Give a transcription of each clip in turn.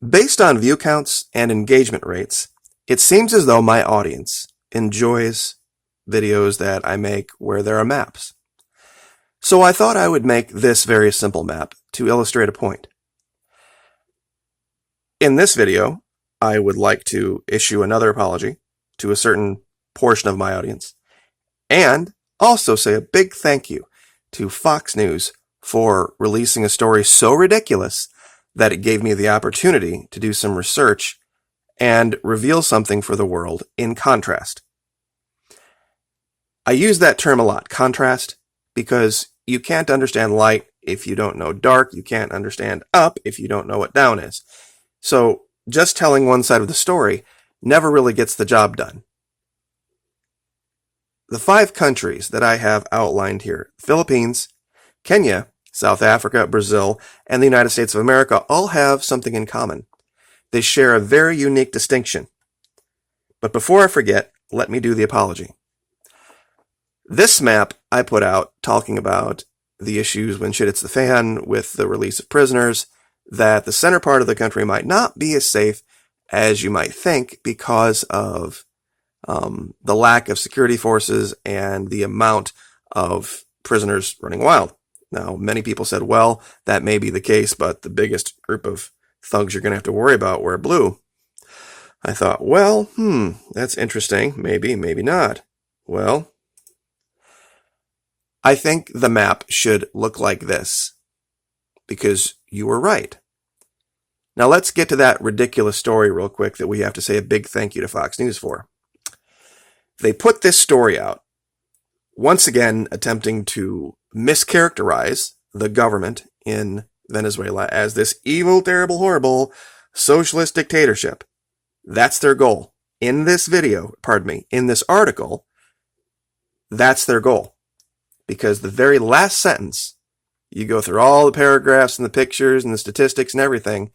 Based on view counts and engagement rates, it seems as though my audience enjoys videos that I make where there are maps. So I thought I would make this very simple map to illustrate a point. In this video, I would like to issue another apology to a certain portion of my audience, and also say a big thank you to Fox News for releasing a story so ridiculous that it gave me the opportunity to do some research and reveal something for the world in contrast. I use that term a lot, contrast, because you can't understand light if you don't know dark. You can't understand up if you don't know what down is. So just telling one side of the story never really gets the job done. The 5 countries that I have outlined here, Philippines, Kenya, South Africa, Brazil, and the United States of America all have something in common. They share a very unique distinction. But before I forget, let me do the apology. This map I put out talking about the issues when shit hits the fan with the release of prisoners, that the center part of the country might not be as safe as you might think because of the lack of security forces and the amount of prisoners running wild. Now, many people said, well, that may be the case, but the biggest group of thugs you're going to have to worry about were blue. I thought, well, that's interesting. Maybe, maybe not. Well, I think the map should look like this, because you were right. Now let's get to that ridiculous story real quick that we have to say a big thank you to Fox News for. They put this story out, once again attempting to mischaracterize the government in Venezuela as this evil, terrible, horrible socialist dictatorship. That's their goal. In this video, in this article, that's their goal. Because the very last sentence, you go through all the paragraphs and the pictures and the statistics and everything,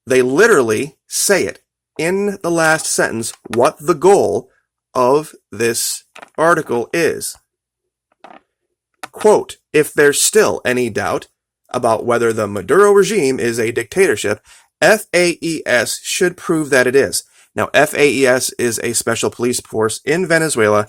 they literally say it in the last sentence what the goal of this article is. Quote, if there's still any doubt about whether the Maduro regime is a dictatorship, FAES should prove that it is. Now, FAES is a special police force in Venezuela,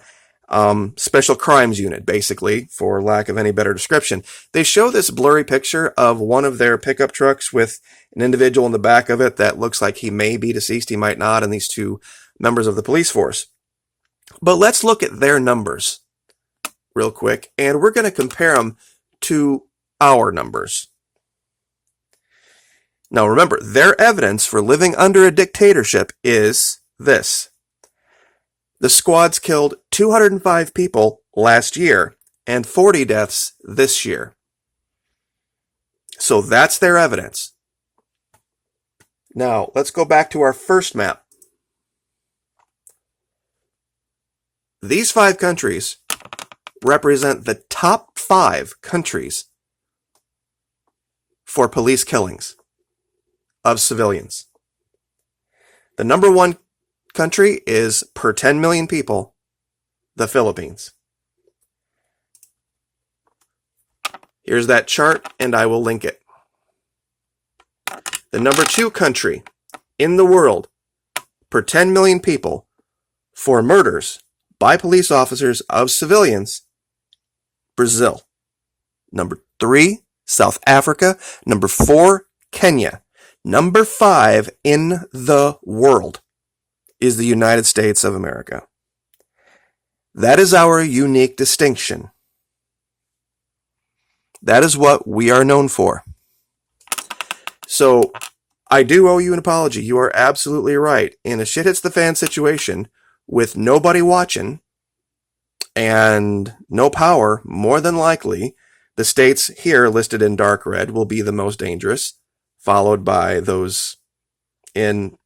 special crimes unit, basically, for lack of any better description. They show this blurry picture of one of their pickup trucks with an individual in the back of it that looks like he may be deceased, he might not, and these 2 members of the police force. But let's look at their numbers real quick, and we're going to compare them to our numbers. Now remember, their evidence for living under a dictatorship is this. The squads killed 205 people last year and 40 deaths this year. So that's their evidence. Now, let's go back to our first map. These 5 countries represent the top 5 countries for police killings of civilians. The number 1 country is, per 10 million people, the Philippines. Here's that chart, and I will link it. The number 2 country in the world, per 10 million people, for murders by police officers of civilians, Brazil. Number 3, South Africa. Number 4, Kenya. Number 5 in the world is the United States of America. That is our unique distinction. That is what we are known for. So, I do owe you an apology. You are absolutely right. In a shit hits the fan situation, with nobody watching and no power, more than likely, the states here listed in dark red will be the most dangerous, followed by those in,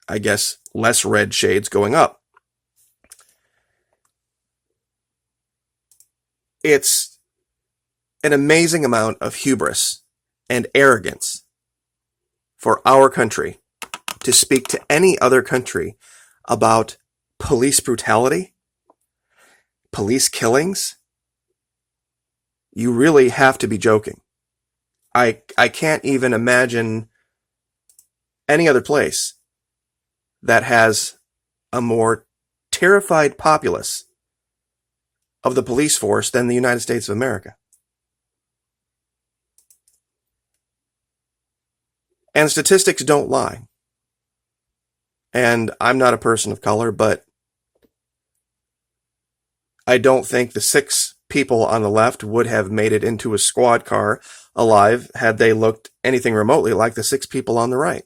I guess, less red shades going up. It's an amazing amount of hubris and arrogance for our country to speak to any other country about police brutality, police killings. You really have to be joking. I can't even imagine any other place that has a more terrified populace of the police force than the United States of America. And statistics don't lie. And I'm not a person of color, but I don't think the 6 people on the left would have made it into a squad car alive had they looked anything remotely like the 6 people on the right.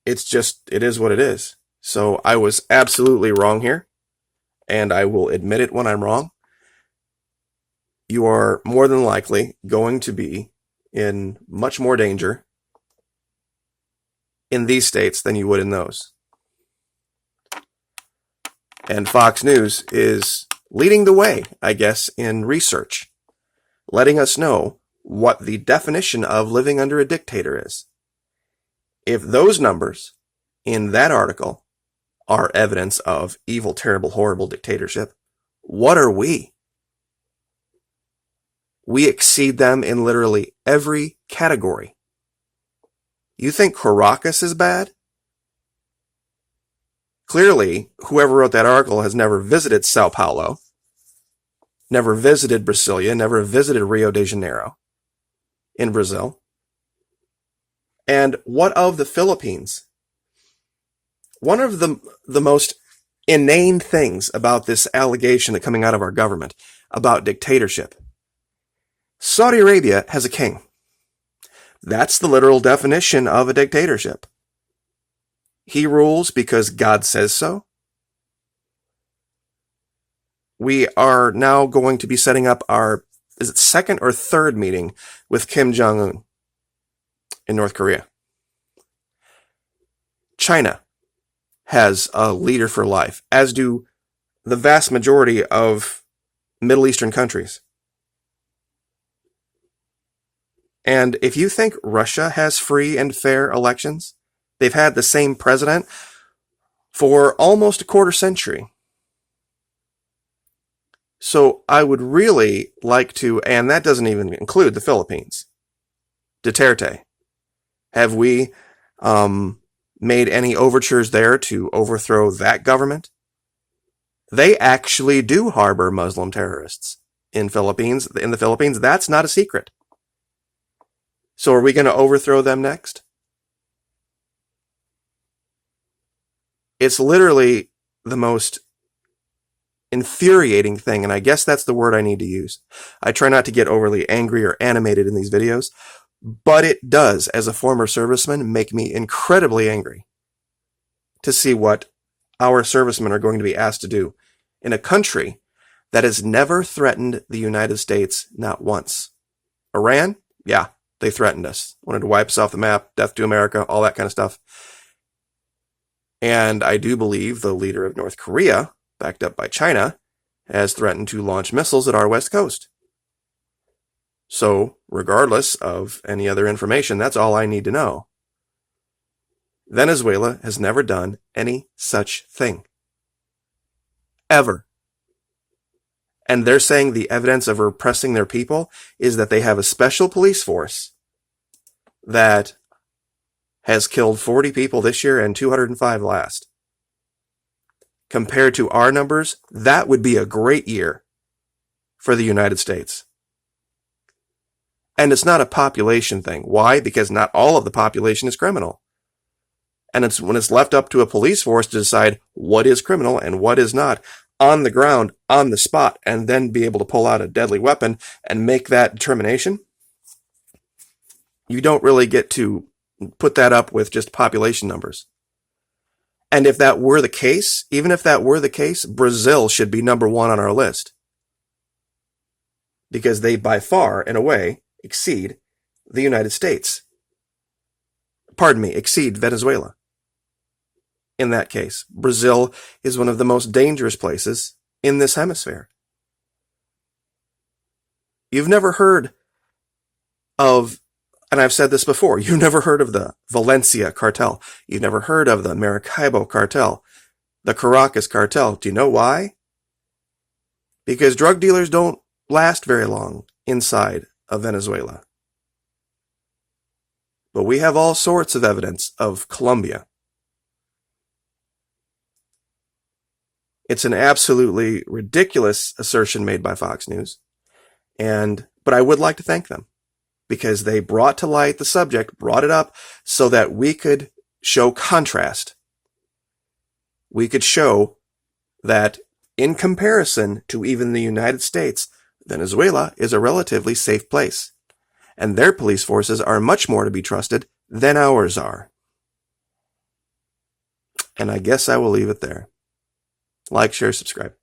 It's just, it is what it is. So I was absolutely wrong here, and I will admit it when I'm wrong. You are more than likely going to be in much more danger in these states than you would in those. And Fox News is leading the way, I guess, in research, letting us know what the definition of living under a dictator is. If those numbers in that article are evidence of evil, terrible, horrible dictatorship, what are we? We exceed them in literally every category. You think Caracas is bad? Clearly, whoever wrote that article has never visited Sao Paulo, never visited Brasilia, never visited Rio de Janeiro in Brazil. And what of the Philippines? One of the most inane things about this allegation that coming out of our government about dictatorship. Saudi Arabia has a king. That's the literal definition of a dictatorship. He rules because God says so. We are now going to be setting up our, is it second or third meeting with Kim Jong-un in North Korea. China has a leader for life, as do the vast majority of Middle Eastern countries. And if you think Russia has free and fair elections, they've had the same president for almost a quarter century. So I would really like to, and that doesn't even include the Philippines, Duterte. Have we made any overtures there to overthrow that government? They actually do harbor Muslim terrorists in the Philippines. That's not a secret. So are we going to overthrow them next? It's literally the most infuriating thing, and I guess that's the word I need to use. I try not to get overly angry or animated in these videos, but it does, as a former serviceman, make me incredibly angry to see what our servicemen are going to be asked to do in a country that has never threatened the United States, not once. Iran? Yeah, they threatened us. Wanted to wipe us off the map, death to America, all that kind of stuff. And I do believe the leader of North Korea, backed up by China, has threatened to launch missiles at our west coast. So, regardless of any other information, that's all I need to know. Venezuela has never done any such thing. Ever. And they're saying the evidence of repressing their people is that they have a special police force that has killed 40 people this year and 205 last. Compared to our numbers, that would be a great year for the United States. And it's not a population thing. Why? Because not all of the population is criminal. And it's when it's left up to a police force to decide what is criminal and what is not, on the ground, on the spot, and then be able to pull out a deadly weapon and make that determination, you don't really get to put that up with just population numbers. And if that were the case, even if that were the case, Brazil should be number 1 on our list. Because they, by far, in a way, exceed the United States. Pardon me, exceed Venezuela. In that case, Brazil is one of the most dangerous places in this hemisphere. You've never heard of, and I've said this before, you've never heard of the Valencia cartel. You've never heard of the Maracaibo cartel, the Caracas cartel. Do you know why? Because drug dealers don't last very long inside of Venezuela. But we have all sorts of evidence of Colombia. It's an absolutely ridiculous assertion made by Fox News. But I would like to thank them because they brought to light the subject, brought it up so that we could show contrast. We could show that in comparison to even the United States, Venezuela is a relatively safe place, and their police forces are much more to be trusted than ours are. And I guess I will leave it there. Like, share, subscribe.